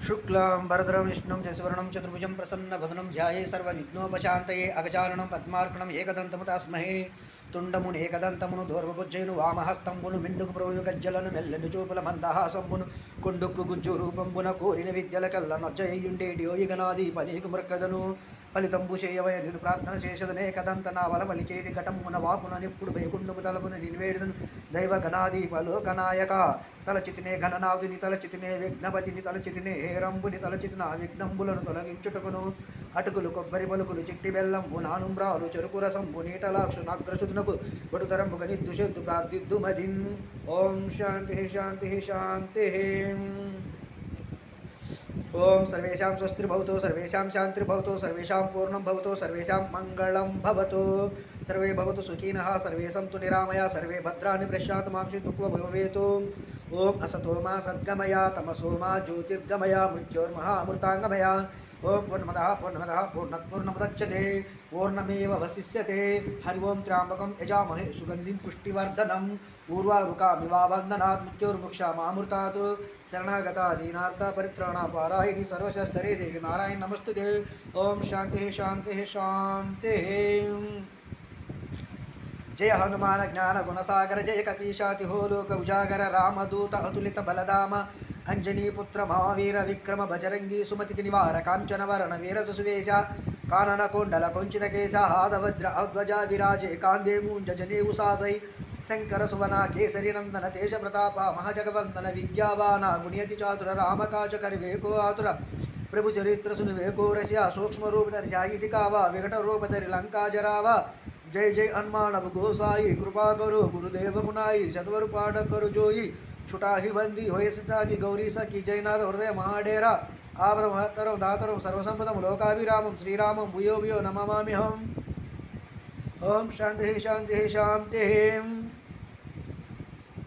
शुक्लां वरदरं विष्णुं शशिवर्णं चतुर्भुजं प्रसन्नवदनं ध्याये सर्वविघ्नोपशान्तये अगजाननं पद्मार्कणम् एकदन्तमुतास्महे తుండమును ఏకదంతమును దూర్వబుజ్జయును వామహస్తంబును మిండుకు ప్రోయుగజ్జలను మెల్లని చూపుల మందహాసంబును కొండుక్కు గుజ్జు రూపంబున కోరిన విద్యలకల్ల నొజ్జయుండేటి ఓయిగనాది పనీకు మృక్కదను ఫలితంబు చేయవయ నిన్ను ప్రార్థన చేసదనే కదంత నా వలవలి చేతి ఘటమున వాకున నిప్పుడు బైకుండము తలపున నిన్వేడుదను దైవ గణాదీపలోకనాయక తలచితినే ఘననాథుని తలచితినే విఘ్నపతిని తలచితినే హేరంబుని తలచితిన విఘ్నంబులను తొలగించుటకును అటుకులు కొబ్బరి పలుకులు చిట్టి బెల్లంబు నానుంబ్రాలు చెరుకు రసంబు నీటలాక్షు నాగ్రసుతునకు బడుతరంబుగ నిద్దుషెద్దు ప్రార్థిద్దు మదిన్. ఓం శాంతి శాంతి శాంతి. ఓం సర్వేషాం స్వస్తిర్భవతు సర్వేషాం శాంతిర్భవతు సర్వేషాం పూర్ణం భవతు సర్వేషాం మంగళం భవతు సర్వే భవతు సుఖినః సర్వే సంతు నిరామయా సర్వే భద్రాణి పశ్యంతు మా అక్షితుక్వ భవేతు. ఓం అసతో మా సద్గమయ తమసో మా జ్యోతిర్గమయ మృత్యోర్మహామృతాంగమయ. ఓం పూర్ణమదః పూర్ణమదః పూర్ణముదచ్యతే పూర్ణమేవాवशिष्यते. హరి ఓం త్ర్యంబకం యజామహే సుగంధిం పుష్టివర్ధనం ఊర్వారుకామివాబంధనాత్ మృత్యోర్ముక్షామామృతాత్. శరణాగతా దీనార్త పరిత్రాణ పారాయణి సర్వశస్తరే దేవి నారాయణ నమస్తుతే. ఓం శాంతి శాంతి శాంతి. జయ హనుమాన జ్ఞాన గుణసాగర జయ కపీశాతి హోలోక ఉజాగర రామదూత అతులిత బలదామ అంజనీపుత్ర మహావీర విక్రమ బజరంగి సుమతికి నివార కాంచన వరణ వీరసువేశ కానన కొండల కొంచిత కేశ హాద వజ్ర ధ్వజ విరాజే కాందే మూంజ జనేవు సాసై శంకర సువన కేసరి నందన తేజ ప్రతాప మహాజగవందన విద్యావాన గుణ్యతి చాతుర రామకాచ కరివేకో ఆతుర ప్రభు చరిత్ర సునివేకో రస్య సూక్ష్మ రూపధరి జాయితి కావా వికట రూపధరి లంకా జరావా. जय जय हनुमान अब गोसाई कृपा करो गुरुदेव गुनाई सतवर पाठ करो जोई छुटा ही बंदी होए सागी गौरी सखी जयनाथ हृदय महाडेरा आपद महत्तरम दातरम सर्वसंपदम लोकाभिरामम श्रीरामम भूयो भूयो नमामि हम. ओम शांति शांति शांति.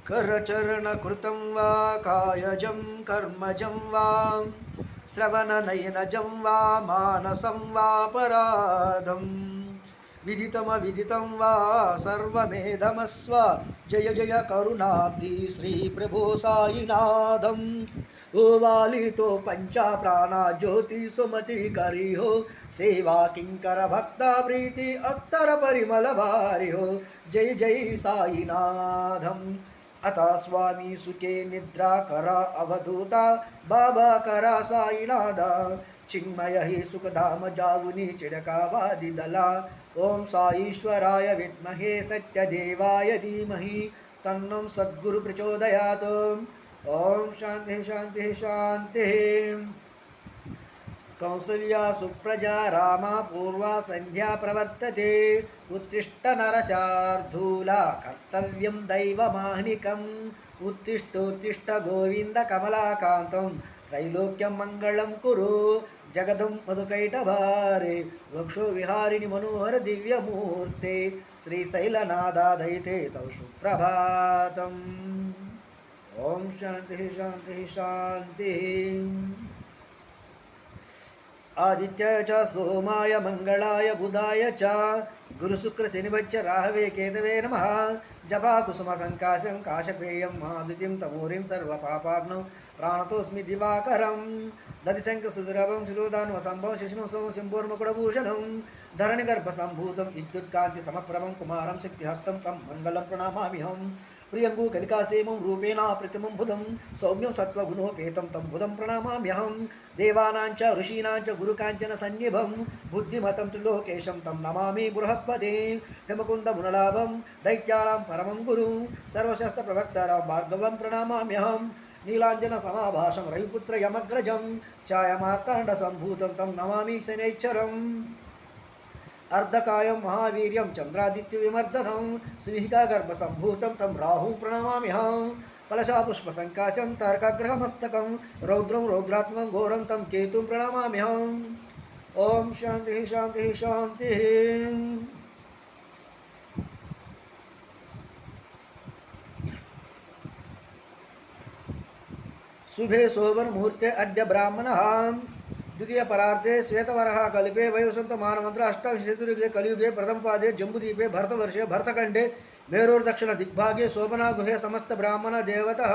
करचरण कृतं वा कायजं कर्मजं वा श्रवणनयनजं वा मानसं वा पराधम् विदितमविदितं वा सर्वमेधमस्व. जय जय करुणाब्धि श्री प्रभो साईनाथम. ओ वाली तो पंचा प्राणा ज्योति सुमति करी हो सेवा किंकर भक्ता प्रीति अत्तर परिमल भारी हो. जय जय साईनाथम. अतः स्वामी सुखे निद्रा करा अवधूता बाबा करा साईनादा चिन्मय ही सुखधाम जाऊनी चिड़कावादि दला. ओम साईश्वराय विद्महे सत्यदेवाय धीमहि तन्नो सद्गुरु प्रचोदयात्. ओम शांति शांति शांति. कौसल्या सुप्रजा रामा पूर्वा संध्या प्रवर्तते. उत्तिष्ठ नरशार्धूला कर्तव्यं दैवमाह्निकम्. उत्तिष्ठोत्तिष्ठ गोविंद कमलाकान्तं त्रैलोक्यं मंगलं कुरु. जगदं मधुकैटभारे वक्षो विहारिणि मनोहर दिव्यमूर्ते श्रीशैलनादाधैते तव सुप्रभातम्. ओम शांति शांति शांति. आदित्याय च सोमाय मंगलाय बुधाय च गुरुशुक्र शनिवच्च राहवे केतवे नमः. जपा कुसुम संकाशं काशपेयं माधुतिं तमोरिं सर्वपापाग्नौ प्राणतोऽस्मि दिवाकरं. दधिशङ्करसुदरभं शिरोधान्वसम्भवं शिशुनुसं सिंहूर्मकुडभूषणं धरणिगर्भसम्भूतं विद्युत्कान्तिसमप्रभं कुमारं शक्तिहस्तं तं मङ्गलं प्रणमाम्यहं. प्रियंगु कलिकासेमं रूपेण प्रतिमं बुधं सौम्यं सत्त्वगुणोपेतं तं बुधं प्रणमाम्यहं. देवानां च ऋषीणां च गुरुकाञ्चन सन्निभं बुद्धिमतं त्रिलोकेशं तं नमामि बृहस्पतिं. हिमकुन्दमुनलाभं दैत्यानां परमं गुरुं सर्वशस्त्रप्रवक्तारं भार्गवं प्रणमाम्यहं. नीलाञ्जन समाभाषं रविपुत्र यमग्रजं छायामार्ताण्डसम्भूतं तं नमामि शनैश्चरम्. अर्धकायं महावीर्यं चन्द्रादित्यविमर्दनं सिंहिकागर्भसम्भूतं तं राहुं प्रणमाम्यहं. कलशापुष्पसङ्काशं तारकाग्रहमस्तकं रौद्रं रौद्रात्मकं घोरं तं केतुं प्रणमाम्यहं. ओम शांति शांति शांति. शुभे शोभन मुहूर्ते अद्य ब्राह्मणः द्वितीय परार्धे श्वेतवरः कल्पे वैवसंत मानमंत्र अष्टादशशतयुगे कलियुगे प्रथम पादे जम्बूद्वीपे भरतवर्षे भरतखंडे मेरोर्दक्षिण दिग्भागे शोभना गुहे समस्त ब्राह्मण देवतः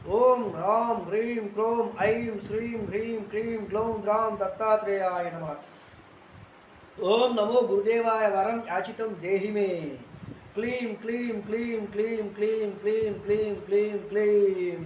ओम ह्रां ह्रीं क्रों ऐं श्रीं ह्रीं क्लीं ग्लौं द्रां दत्तात्रेयाय नमः। ओम नमो गुरुदेवाय वरं याचितं देहि मे। क्लीं क्लीं क्लीं क्लीं क्लीं क्लीं क्लीं क्लीं क्लीं।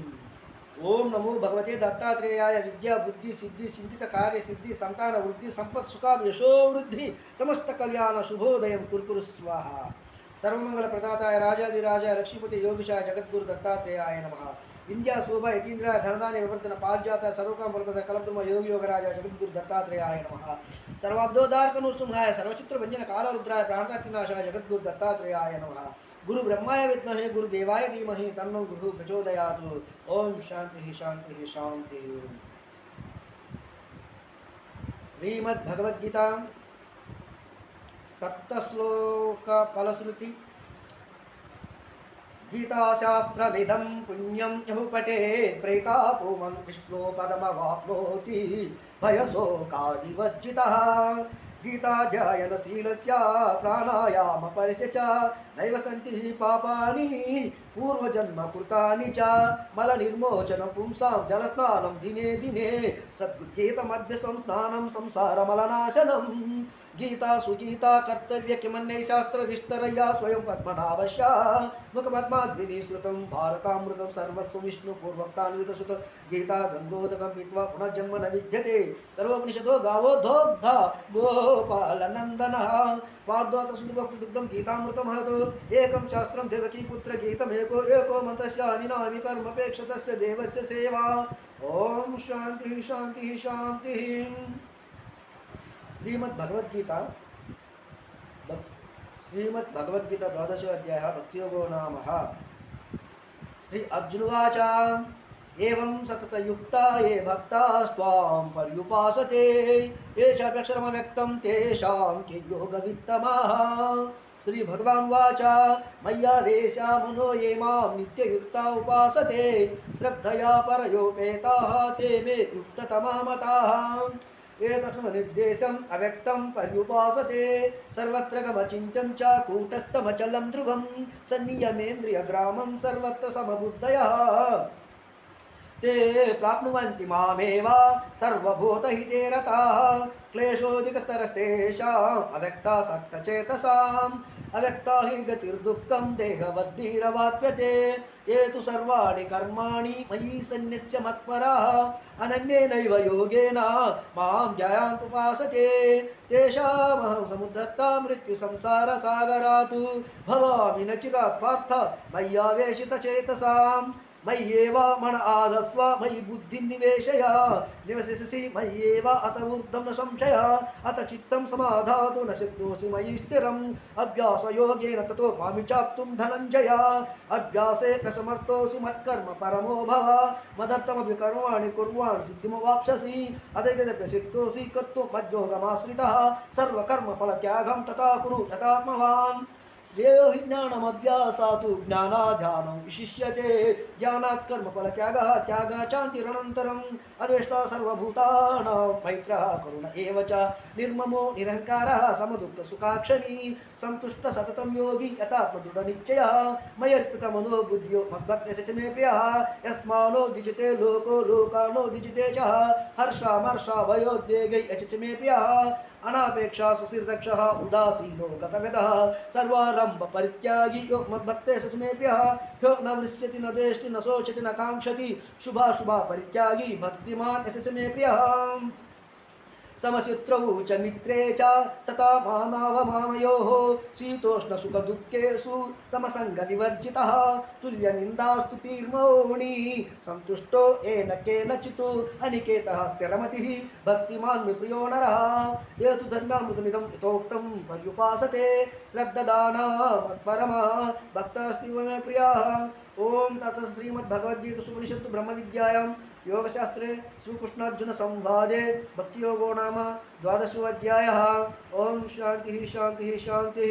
ओम नमो भगवते दत्तात्रेयाय विद्या बुद्धि सिद्धि चिंतित कार्य सिद्धि संतान वृद्धि संपत् सुखाद यशो वृद्धि समस्त कल्याण शुभोदयं कुरकुरु स्वाहा। सर्वमंगल प्रदाताय राजाधिराजाय लक्ष्मीपति योगीशाय जगद्गुरु दत्तात्रेयाय नमः। विंध्या शोभा यतीन्द्राय धनधान्य विवर्धन पारिजाताय सर्वकाम फलप्रदाय कलब्धम योग योगराजाय जगद्गुरु दत्तात्रेयाय नमः। सर्वाब्दोद्धारकनुष्टुमाय सर्वचित्र भंजन कालरुद्राय प्राणनाशाय जगद्गुरु दत्तात्रेयाय नमः। गुरु ब्रह्माय विद्महे गुरुदेवाय धीमहि तन्नो गुरु प्रचोदयात्। ओम शांति शांति शांति। श्रीमद् भगवद गीता सप्तश्लोक फलश्रुति। गीताशास्त्रमिदं पुण्यं यः पठेत् प्रेतापुमं विष्णो पदमवाप्नोति भयशोकादिवर्जितः। गीताध्ययनशीलस्य प्राणायामपरस्य च नैव सन्ति पापानि पूर्वजन्मकृतानि च। मलनिर्मोचनं पुंसां जलस्नानं दिने दिने सद्गीतमभ्यसं स्नानं संसारमलनाशनम्। गीता सुगीता कर्तव्य किमन्ये शास्त्र विस्तरया स्वयं पद्मनाभस्या मुखपद्माद्विनी श्रुतं भारतामृतं सर्वस्व विष्णु पूर्वक्तान्वितसुत। गीता गंगोदकं पीत्वा पुनर्जन्म न विद्यते सर्वोपनिषदो गावो दोग्धा गोपालनन्दनः। पार्द्वातसुभक्तिदुग्धं गीतामृतं महत् एकं शास्त्रं देवकी पुत्र गीतमेको एको मन्त्रस्य अनिनामि कर्मपेक्षतस्य देवस्य सेवा। ओम शांति शांति शांति। श्रीमद् भगवद गीता द्वादशो अध्याय भक्तियोगो नाम। श्री अर्जुनवाच एवं सततयुक्ता ये भक्तास्त्वां पर्युपासते ये चाप्यक्षरमव्यक्तं तेषां के योगवित्तमाः। श्री भगवान् वाच मय्यावेशा मनो ये मां नित्ययुक्ता उपासते श्रद्धया परयोपेताः ते मे युक्ततमा मताः। एतस्मनिर्देशम् अव्यक्तं पर्युपासते सर्वत्र गमचिन्त्यं च कूटस्थमचलं ध्रुवं सन्नियमेन्द्रियग्रामं सर्वत्र समबुद्धयः ते प्राप्नुवन्ति मामेव सर्वभूतहिते रताः। क्लेशोऽधिकस्तरस्तेषाम् अव्यक्तासक्तचेतसाम् अव्यक्ता हि गतिर्दुःखं देहवद्भिरवाप्यते। ये तु सर्वाणि कर्माणि मयि सन्न्यस्य मत्पराः अनन्येनैव योगेन मां ध्यायान्तुपासते तेषामहं समुद्धर्ता मृत्युसंसारसागरात् भवामि न चिरात् पार्थ मय्यावेशितचेतसाम्। मय्येव मन आदस्व मयि बुद्धिं निवेशय निवसिष्यसि मय्येव अत ऊर्ध्वं न संशयः। अत चित्तं समाधातु न शक्नोषि मयि स्थिरम् अभ्यासयोगेन ततो मामि चाप्तुं धनञ्जय। अभ्यासेन समर्थोऽसि मत्कर्म परमो भव मदर्थमपि कर्माणि कुर्वाणि सिद्धिमवाप्स्यसि। अतैतदप्यसिद्धोऽसि कर्तुं मद्योगमाश्रितः सर्वकर्मफलत्यागं तथा कुरु यथात्मवान्। श्रेयो हि ज्ञानमभ्यासातु ज्ञानाध्यानं विशिष्यते ध्यानात् कर्मफलत्यागः त्यागात् शान्तिरनन्तरम्। अद्वेष्टा सर्वभूतानां मैत्रः करुण एव च निर्ममो निरहङ्कारः समदुःखसुखाक्षमी सन्तुष्ट सततं योगी यथात्मदृढनिश्चयः। मय्यर्पितमनो बुद्धियो मद्भक्तस्य च मे प्रियः यस्मानो द्विजिते लोको लोकानो द्विजिते च हर्षामर्षा भयोद्वेगै यच च मे प्रियः। अनापेक्षा सुशीर्दक्षः उदासीनो गतव्यतः सर्वारंभ परित्यागी यो मद्भक्तेषु मे प्रियः ह्यो न वृष्यति न द्वेष्टि न शोचति न काङ्क्षति शुभाशुभा परित्यागी भक्तिमान् यस्य च मे प्रियः। समचित्रौ च मित्रे च तथा मानावमानयोः शीतोष्णसुखदुःखेषु समसङ्गविवर्जितः तुल्यनिन्दास्तुतिर्मौनी सन्तुष्टो येन केनचित् अनिकेतः स्थिरमतिः भक्तिमान् मे प्रियो नरः। ये तु धर्मामृतमिदं यथोक्तं पर्युपासते श्रद्धदाना मत्परमा भक्तस्तीव मे प्रियः। ओम तत्सत् श्रीमद्भगवद्गीतासु उपनिषत्सु ब्रह्मविद्यायां योगशास्त्रे श्रीकृष्णार्जुन संवादे भक्तियोगो नाम द्वादशो अध्यायः। ओम शांति शांति शांति।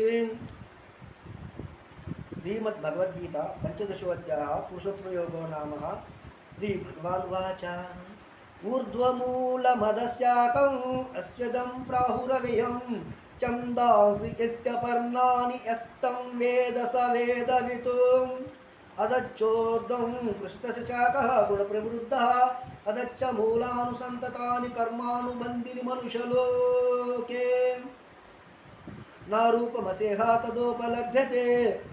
श्रीमद्भगवद्गीता पंचदशो अध्यायः पुरुषोत्तमयोगो नाम। श्री भगवान् वाच ऊर्ध्वमूलमदस्याकम् अस्यदं प्राहुरव्ययम् छन्दांसि यस्य पर्णानि यस्तं वेद स वेदवित्। अदच्चोर्ध्वं प्रसुतस्य शाखः गुणप्रवृद्धः अदच्च मूलानुसन्ततानि कर्मानुबन्धिनि मनुष्यलोके न रूपमसेहा तदोपलभ्यते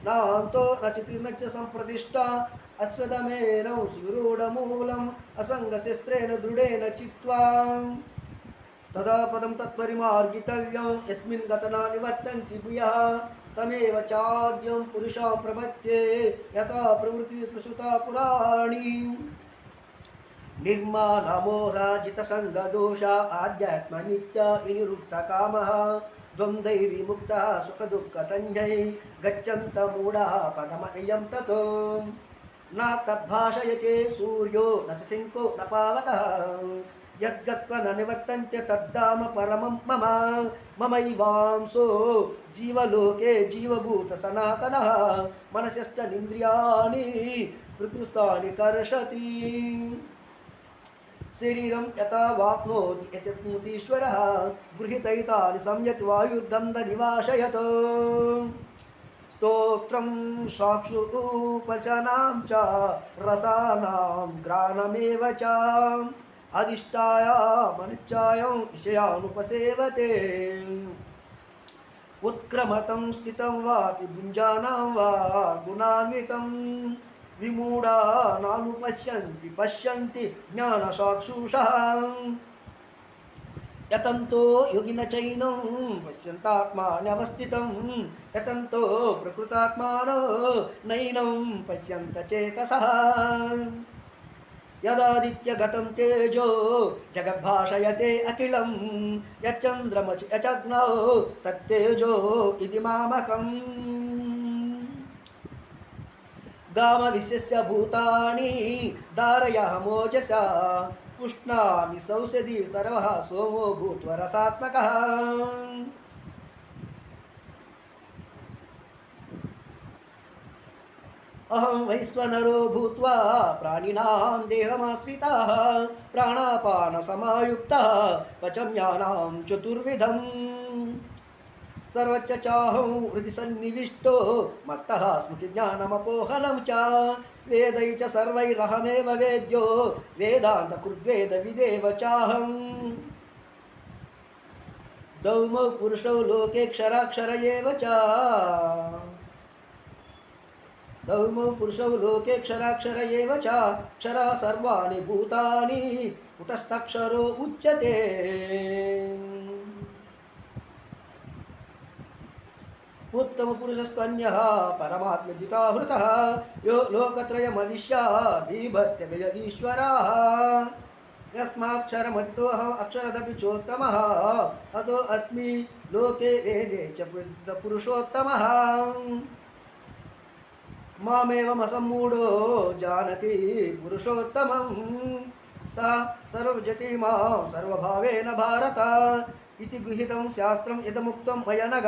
नान्तो न चितिर्न च सम्प्रतिष्ठा अश्वदमेनं सुविरूढमूलम् असङ्गशस्त्रेण दृढेन चित्वा तदा पदं तत्परिमार्गितव्यं यस्मिन् गतना निवर्तन्ति भूयः तमेव चाद्यं पुरुषां प्रपद्ये यथा प्रवृत्ति प्रसुता पुराणी निर्माणमोहाजितसङ्गदोषा आध्यात्मनित्या विनिरुक्तकामः द्वन्द्वैर्विमुक्तः सुखदुःखसंज्ञै गच्छन्तमूढः पदमयं ततो न तद्भाषयते सूर्यो न शशिङ्को न पावकः यद्गत्वा न निवर्तन्ते तद्धाम परमं मम ममैवांसो जीवलोके जीवभूत सनातनः मनसस्तनिन्द्रियाणि प्रकृष्टानि कर्षति शरीरं यथा वाप्नोति यचत्मुतीश्वरः गृहीतैतानि संयति वायुर्गन्धनिवाशयत् स्तोत्रं साक्षुपशनां च रसानां घ्राणमेव च अधिष्ठाय मनुष्यायं विषयानुपसेवते उत्क्रमतं स्थितं वापि भुञ्जानं वा गुणान्वितं विमूढा नानुपश्यन्ति पश्यन्ति ज्ञानसाक्षुषः यतन्तो योगिन चैनं पश्यन्तात्मान्यवस्थितं यतन्तो प्रकृतात्मानो नैनं पश्यन्त चेतसः यदादित्यगतं तेजो जगद्भाषयते अखिलं यच्चन्द्रमसि यचग्नौ तत्तेजो इति मामकम् गामविश्यस्य भूतानि धारयामोजसा पुष्णामि सौषधि सर्वः सोमो भूत्वा रसात्मकः अहं वैश्वानरो भूत्वा प्राणिनां देहमाश्रितः प्राणापानसमायुक्तः पचम्यानां चतुर्विधम् सर्वच्च चाहं हृदि सन्निविष्टो मत्तः स्मृतिज्ञानमपोहनं च वेदै च सर्वैरहमेव वेद्यो वेदान्तकृद्वेदविदेव चाहम् दौमौ पुरुषौ लोके क्षराक्षर एव च दौमौ पुरुषौ लोके क्षराक्षर एव च क्षरा सर्वाणि भूतानि कुटस्थक्षरो उच्यते उत्तम पुरुषस्तन्यः परमात्मद्विताहृतः यो लोकत्रयमविश्या बीभत्य व्ययीश्वराः यस्माक्षरमतितोऽहम् अक्षरदपि चोत्तमः अतो अस्मि लोके वेदे च पुरुषोत्तमः मामेवमसम्मूढो जानति पुरुषोत्तमं सा सर्वजति मां सर्वभावेन भारत इति गृहीतं शास्त्रं यदमुक्तं मया नघ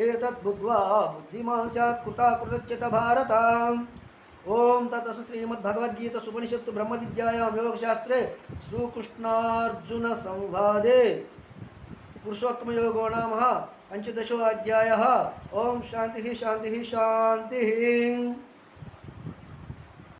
एतत् बुद्ध्वा बुद्धिमान् स्यात् कृताकृतच्युत भारत ओम ततः श्रीमद्भगवद्गीतासु ब्रह्मविद्यायां योगशास्त्रे श्रीकृष्णार्जुन संवादे पुरुषोत्तमयोगो नाम 15 अध्यायः। ओम शांति शांति शांति।